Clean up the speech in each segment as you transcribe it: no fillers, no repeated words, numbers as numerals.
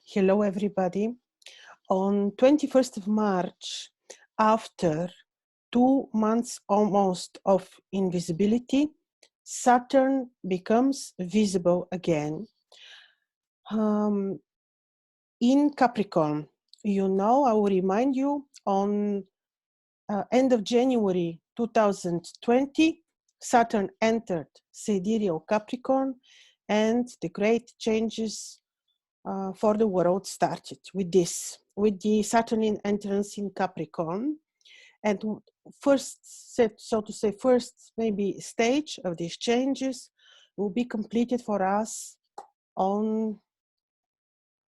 Hello, everybody. On 21st of March, after 2 months almost of invisibility, Saturn becomes visible again. In Capricorn, I will remind you, on end of January 2020, Saturn entered sidereal Capricorn, and the great changes for the world started with the Saturnian entrance in Capricorn. And first maybe stage of these changes will be completed for us on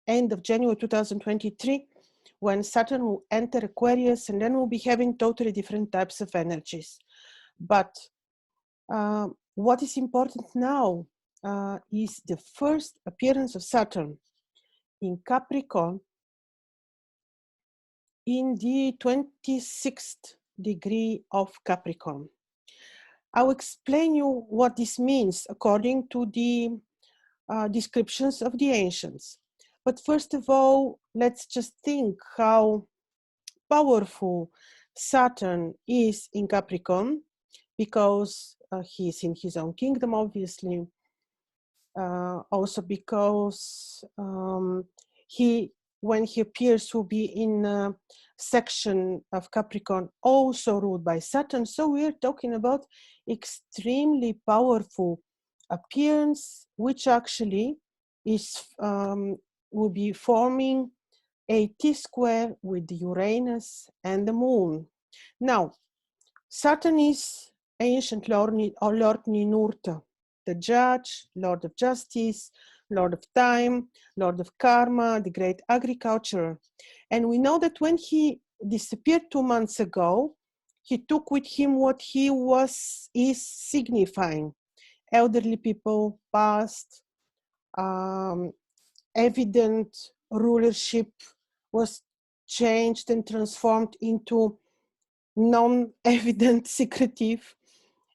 end of January 2023, when Saturn will enter Aquarius, and then we'll be having totally different types of energies. But what is important now is the first appearance of Saturn in Capricorn in the 26th degree of Capricorn. I'll explain you what this means according to the descriptions of the ancients. But first of all, let's just think how powerful Saturn is in Capricorn, because he's in his own kingdom, obviously. Also because when he appears, will be in a section of Capricorn also ruled by Saturn. So we're talking about extremely powerful appearance, which actually is will be forming a T-square with Uranus and the Moon. Now, Saturn is ancient Lord Ninurta, the judge, Lord of justice, Lord of time, Lord of karma, the great agriculturer. And we know that when he disappeared 2 months ago, he took with him what he is signifying. Elderly people, past, evident rulership was changed and transformed into non-evident, secretive.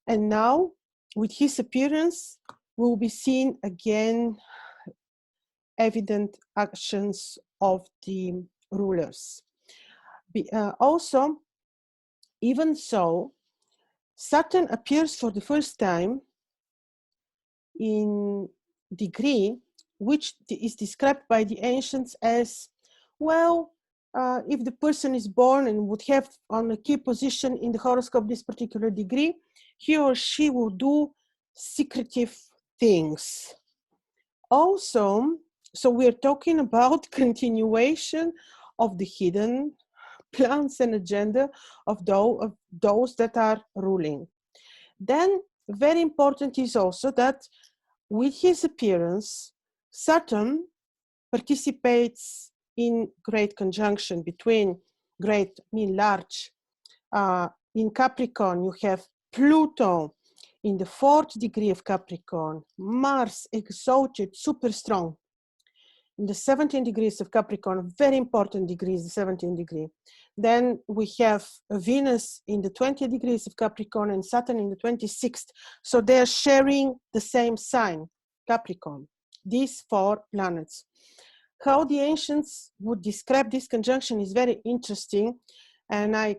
And now, with his appearance, will be seen again evident actions of the rulers. Also, even so, Saturn appears for the first time in degree which is described by the ancients as, well, if the person is born and would have on a key position in the horoscope this particular degree, he or she will do secretive things. Also, so we're talking about continuation of the hidden plans and agenda of those that are ruling. Then, very important is also that with his appearance, Saturn participates in great conjunction between great, large. In Capricorn, you have Pluto in the 4th degree of Capricorn, Mars exalted, super strong. In the 17 degrees of Capricorn, very important degree is the 17th degree. Then we have Venus in the 20 degrees of Capricorn and Saturn in the 26th. So they're sharing the same sign, Capricorn, these 4 planets. How the ancients would describe this conjunction is very interesting. And I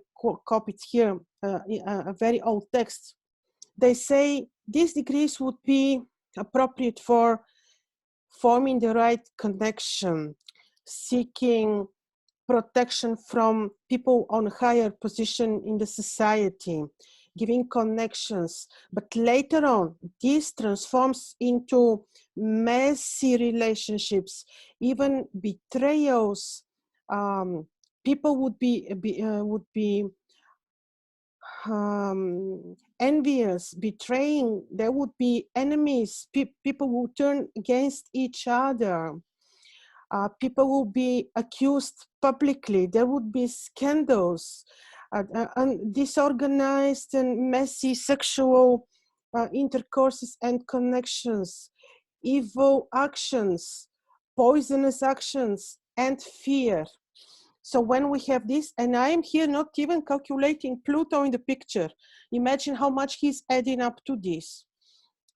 copied here a very old text. They say these degrees would be appropriate for forming the right connection, seeking protection from people on a higher position in the society, giving connections. But later on, this transforms into messy relationships, even betrayals. People would be envious, betraying. There would be enemies. People will turn against each other. People will be accused publicly. There would be scandals, and disorganized and messy sexual intercourses and connections, evil actions, poisonous actions, and fear. So when we have this, and I am here not even calculating Pluto in the picture, imagine how much he's adding up to this.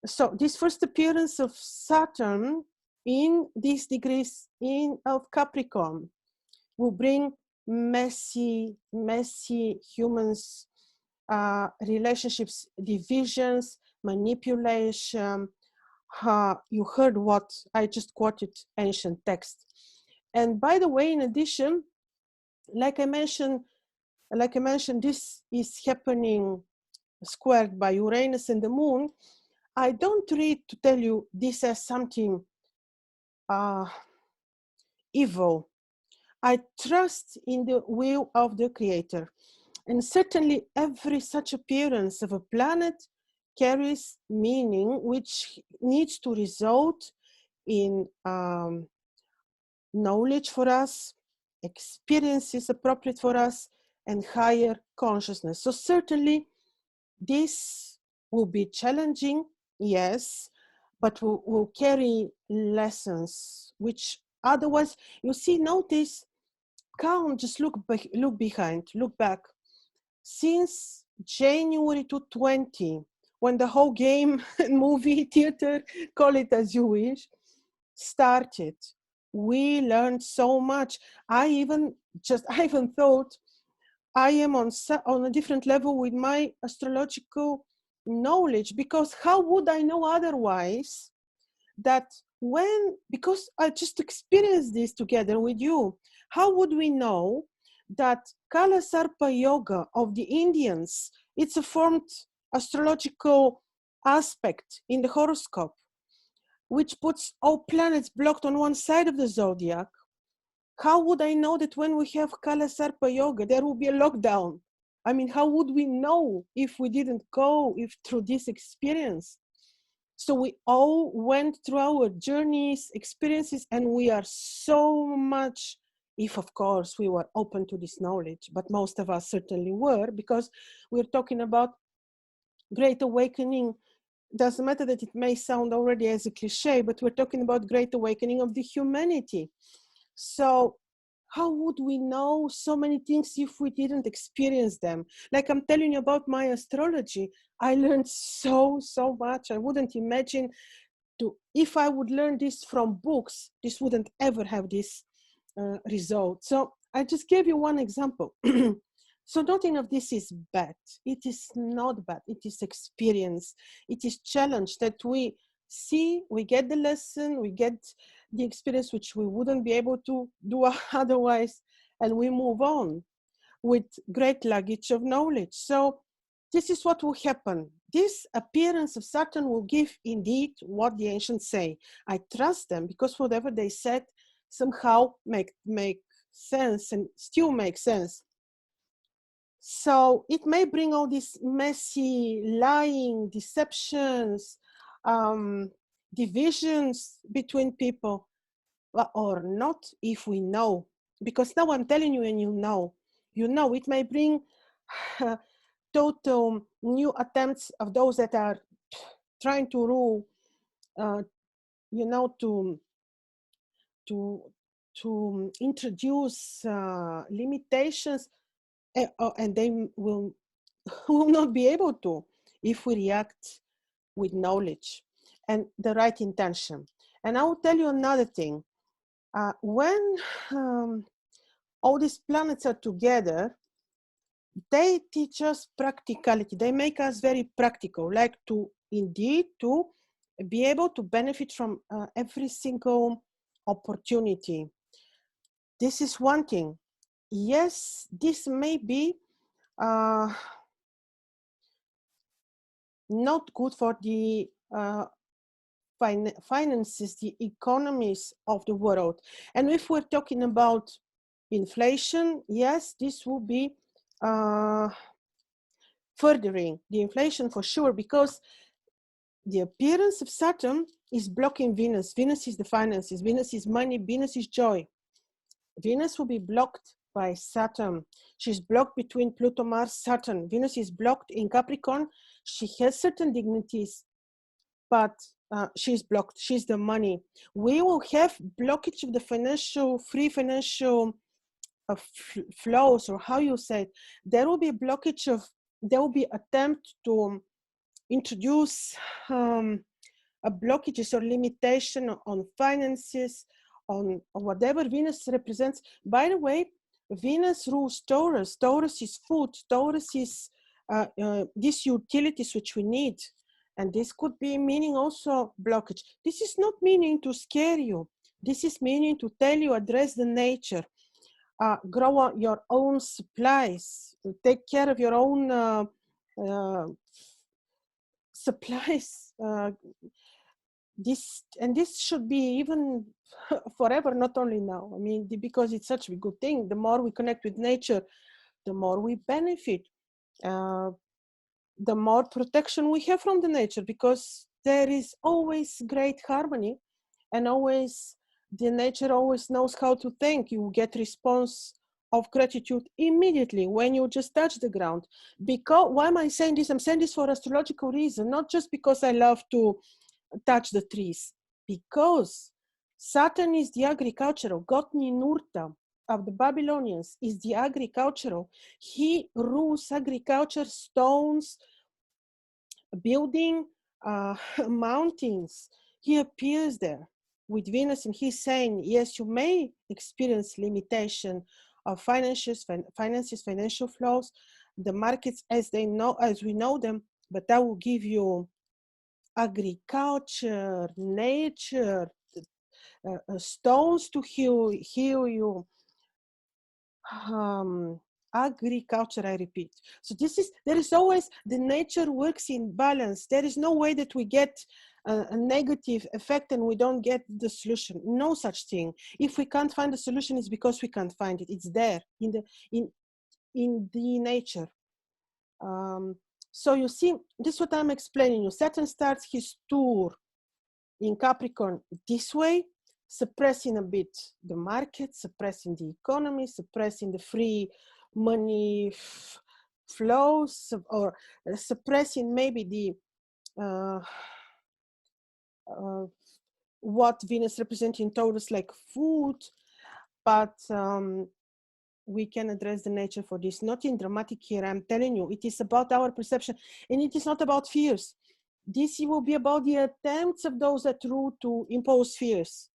So this first appearance of Saturn in these degrees in of Capricorn will bring messy humans, relationships, divisions, manipulation. You heard what I just quoted, ancient text. And by the way, in addition, like I mentioned, this is happening squared by Uranus and the Moon. I don't read to tell you this as something evil. I trust in the will of the Creator. And certainly every such appearance of a planet carries meaning which needs to result in knowledge for us, experiences appropriate for us, and higher consciousness. So certainly this will be challenging, yes, but will carry lessons which otherwise, you see, notice, count, just look behind, look back. Since January 2020, when the whole game, movie, theater, call it as you wish, started, we learned so much. I even thought I am on a different level with my astrological knowledge, because how would I know otherwise that because I just experienced this together with you, how would we know that Kala Sarpa Yoga of the Indians, it's a formed astrological aspect in the horoscope, which puts all planets blocked on one side of the zodiac. How would I know that when we have Kala Sarpa Yoga, there will be a lockdown? I mean, how would we know if we didn't go through this experience? So we all went through our journeys, experiences, and we are so much, if of course we were open to this knowledge, but most of us certainly were, because we're talking about great awakening. Doesn't matter that it may sound already as a cliche, but we're talking about great awakening of the humanity. So how would we know so many things if we didn't experience them? Like I'm telling you about my astrology, I learned so much. I wouldn't imagine if I would learn this from books, this wouldn't ever have this result. So I just gave you one example. So nothing of this is bad. It is not bad. It is experience. It is challenge that we see, we get the lesson, we get the experience which we wouldn't be able to do otherwise, and we move on with great luggage of knowledge. So this is what will happen. This appearance of Saturn will give indeed what the ancients say. I trust them because whatever they said somehow make sense and still make sense. So it may bring all these messy lying, deceptions, divisions between people, or not if we know. Because now I'm telling you, and you know, it may bring total new attempts of those that are trying to rule, to introduce limitations, and they will not be able to if we react with knowledge and the right intention. And I will tell you another thing. When all these planets are together, they teach us practicality. They make us very practical, like to be able to benefit from every single opportunity. This is one thing. Yes, this may be not good for the finances, the economies of the world. And if we're talking about inflation, yes, this will be furthering the inflation for sure, because the appearance of Saturn is blocking Venus. Venus is the finances, Venus is money, Venus is joy. Venus will be blocked by Saturn. She's blocked between Pluto, Mars, Saturn. Venus is blocked in Capricorn. She has certain dignities, but she's blocked. She's the money. We will have blockage of the free financial flows, or how you say it. There will be blockage there will be attempt to introduce blockages or limitation on finances, on whatever Venus represents. By the way, Venus rules Taurus. Taurus is food. Taurus is these utilities which we need. And this could be meaning also blockage. This is not meaning to scare you. This is meaning to tell you, address the nature. Grow your own supplies. Take care of your own supplies. This should be even forever, not only now. I mean, because it's such a good thing. The more we connect with nature, the more we benefit. The more protection we have from the nature, because there is always great harmony, and always the nature always knows how to thank you. Get response of gratitude immediately when you just touch the ground. Because why am I saying this? I'm saying this for astrological reason, not just because I love to touch the trees, because Saturn is the agricultural, Gotni Nurta of the Babylonians is the agricultural. He rules agriculture, stones, building, mountains. He appears there with Venus, and he's saying, yes, you may experience limitation of finances, financial flows, the markets as we know them, but that will give you agriculture, nature, stones to heal you. Agriculture, I repeat. So there is always, the nature works in balance. There is no way that we get a negative effect and we don't get the solution. No such thing. If we can't find the solution, it's because we can't find it. It's there in the nature. So you see, this is what I'm explaining you. Saturn starts his tour in Capricorn this way, suppressing a bit the market, suppressing the economy, suppressing the free money flows, or suppressing maybe the what Venus represents in Taurus, like food, but we can address the nature for this. Not in dramatic here, I'm telling you, it is about our perception, and it is not about fears. This will be about the attempts of those that rule to impose fears.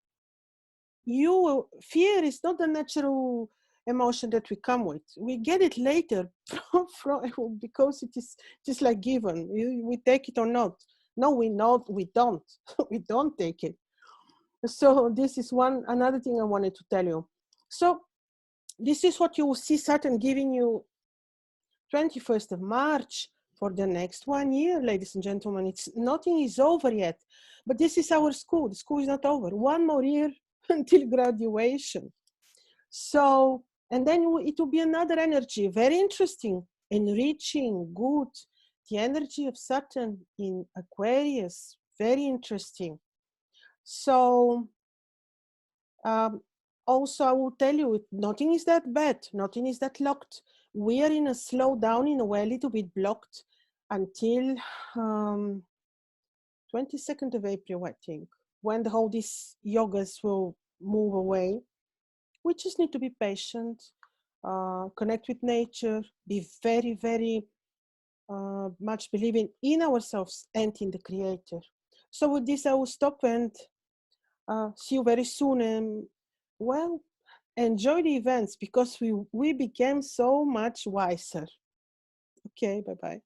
Fear is not the natural emotion that we come with. We get it later because it is just like given. We take it or not. No, we don't. We don't take it. So this is another thing I wanted to tell you. So this is what you will see Saturn giving you 21st of March for the next 1 year, ladies and gentlemen. Nothing is over yet, but this is our school. The school is not over. 1 more year until graduation. So, and then it will be another energy, very interesting, enriching, good. The energy of Saturn in Aquarius, very interesting. So, also I will tell you, nothing is that bad, nothing is that locked. We are in a slowdown, in a way, a little bit blocked until 22nd of April, I think, when all these yogas will move away. We just need to be patient, connect with nature, be very, very much believing in ourselves and in the Creator. So with this, I will stop and see you very soon. And well, enjoy the events, because we became so much wiser. Okay, bye-bye.